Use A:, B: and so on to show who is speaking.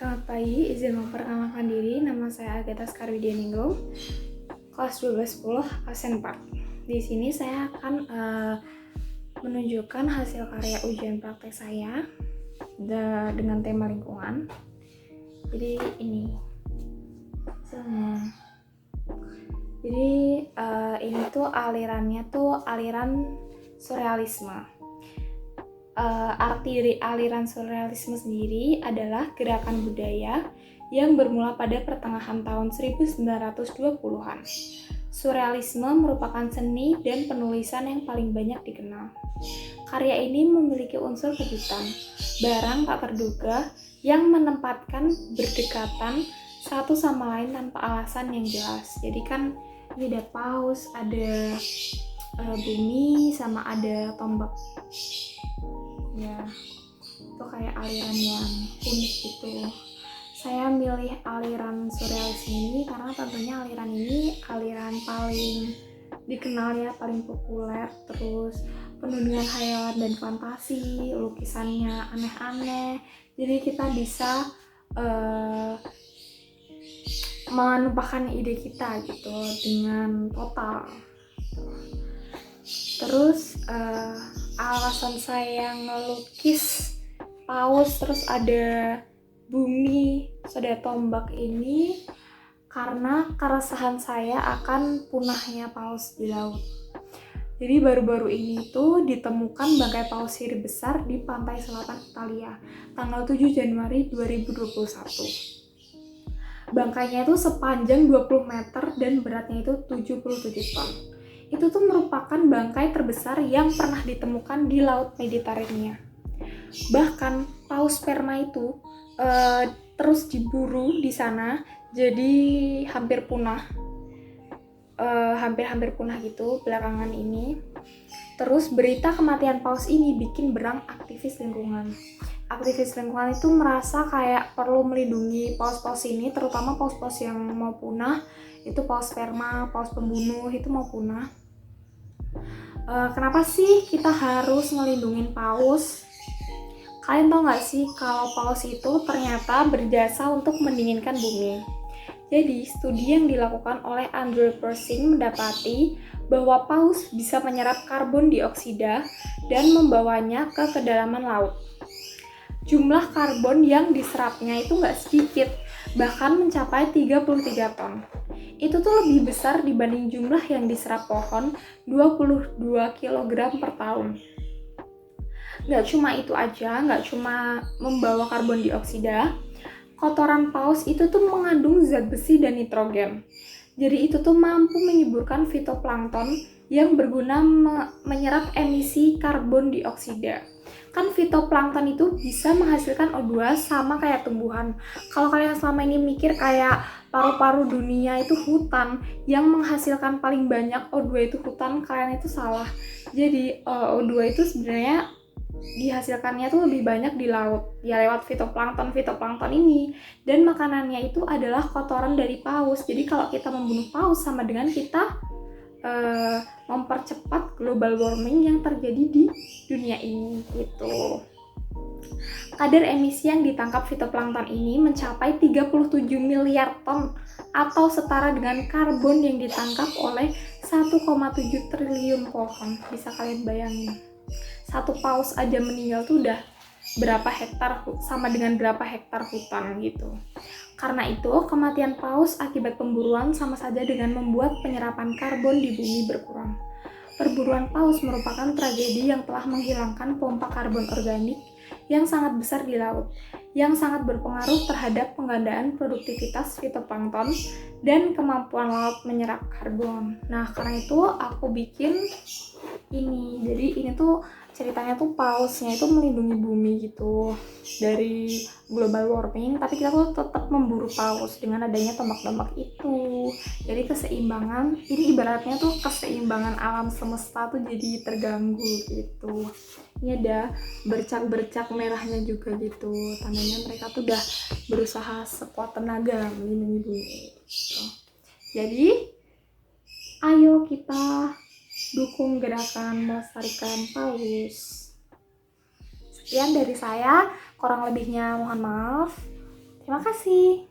A: Selamat pagi, izin memperkenalkan diri. Nama saya Agatha Skarwidianingrum, kelas 1210 absen 4. Di sini saya akan menunjukkan hasil karya ujian praktek saya dengan tema lingkungan. Jadi ini hasilnya. Jadi ini tuh alirannya tuh aliran surrealisme. Arti dari aliran surrealisme sendiri adalah gerakan budaya yang bermula pada pertengahan tahun 1920-an. Surrealisme merupakan seni dan penulisan yang paling banyak dikenal. Karya ini memiliki unsur kejutan, barang tak terduga yang menempatkan berdekatan satu sama lain tanpa alasan yang jelas. Jadi kan ini ada paus, ada bumi, sama ada tombak. Ya, itu kayak aliran yang unik gitu. Saya milih aliran surrealisme ini karena tentunya aliran ini aliran paling dikenal ya, paling populer. Terus penuh dengan khayalan dan fantasi, lukisannya aneh-aneh. Jadi kita bisa menumpahkan ide kita gitu dengan total. Terus alasan saya ngelukis paus terus ada bumi, terus ada tombak ini karena keresahan saya akan punahnya paus di laut. Jadi baru-baru ini tuh ditemukan bangkai paus sirip besar di pantai selatan Italia tanggal 7 Januari 2021. Bangkainya itu sepanjang 20 meter dan beratnya itu 77 ton. Itu tuh merupakan bangkai terbesar yang pernah ditemukan di Laut Mediterania. Bahkan paus sperma itu terus diburu di sana, jadi hampir punah, hampir punah gitu belakangan ini. Terus berita kematian paus ini bikin berang aktivis lingkungan. Aktivis lingkungan itu merasa kayak perlu melindungi paus-paus ini, terutama paus-paus yang mau punah. Itu paus sperma, paus pembunuh itu mau punah. Kenapa sih kita harus ngelindungin paus? Kalian tau gak sih kalau paus itu ternyata berjasa untuk mendinginkan bumi? Jadi studi yang dilakukan oleh Andrew Persing mendapati bahwa paus bisa menyerap karbon dioksida dan membawanya ke kedalaman laut. Jumlah karbon yang diserapnya itu gak sedikit, bahkan mencapai 33 ton. Itu tuh lebih besar dibanding jumlah yang diserap pohon, 22 kg per tahun. Gak cuma itu aja, gak cuma membawa karbon dioksida, kotoran paus itu tuh mengandung zat besi dan nitrogen. Jadi itu tuh mampu menyuburkan fitoplankton yang berguna menyerap emisi karbon dioksida. Kan fitoplankton itu bisa menghasilkan O2 sama kayak tumbuhan. Kalau kalian selama ini mikir kayak paru-paru dunia itu hutan, yang menghasilkan paling banyak O2 itu hutan, kalian itu salah. Jadi O2 itu sebenarnya dihasilkannya tuh lebih banyak di laut ya, lewat fitoplankton ini, dan makanannya itu adalah kotoran dari paus. Jadi kalau kita membunuh paus sama dengan kita mempercepat global warming yang terjadi di dunia ini gitu. Kadar emisi yang ditangkap fitoplankton ini mencapai 37 miliar ton atau setara dengan karbon yang ditangkap oleh 1,7 triliun pohon. Bisa kalian bayangin, satu paus aja meninggal tuh udah berapa hektar, sama dengan berapa hektar hutan gitu. Karena itu, kematian paus akibat pemburuan sama saja dengan membuat penyerapan karbon di bumi berkurang. Perburuan paus merupakan tragedi yang telah menghilangkan pompa karbon organik yang sangat besar di laut, yang sangat berpengaruh terhadap penggandaan produktivitas fitoplankton dan kemampuan laut menyerap karbon. Nah, karena itu aku bikin ini. Jadi ini tuh ceritanya tuh pausnya itu melindungi bumi gitu dari global warming, tapi kita tuh tetap memburu paus dengan adanya tombak-tombak itu. Jadi keseimbangan, ini ibaratnya tuh keseimbangan alam semesta tuh jadi terganggu gitu. Ini ada bercak-bercak merahnya juga gitu, tandanya mereka tuh udah berusaha sekuat tenaga melindungi bumi gitu. Jadi ayo kita dukung gerakan melestarikan paus. Sekian dari saya, kurang lebihnya mohon maaf. Terima kasih.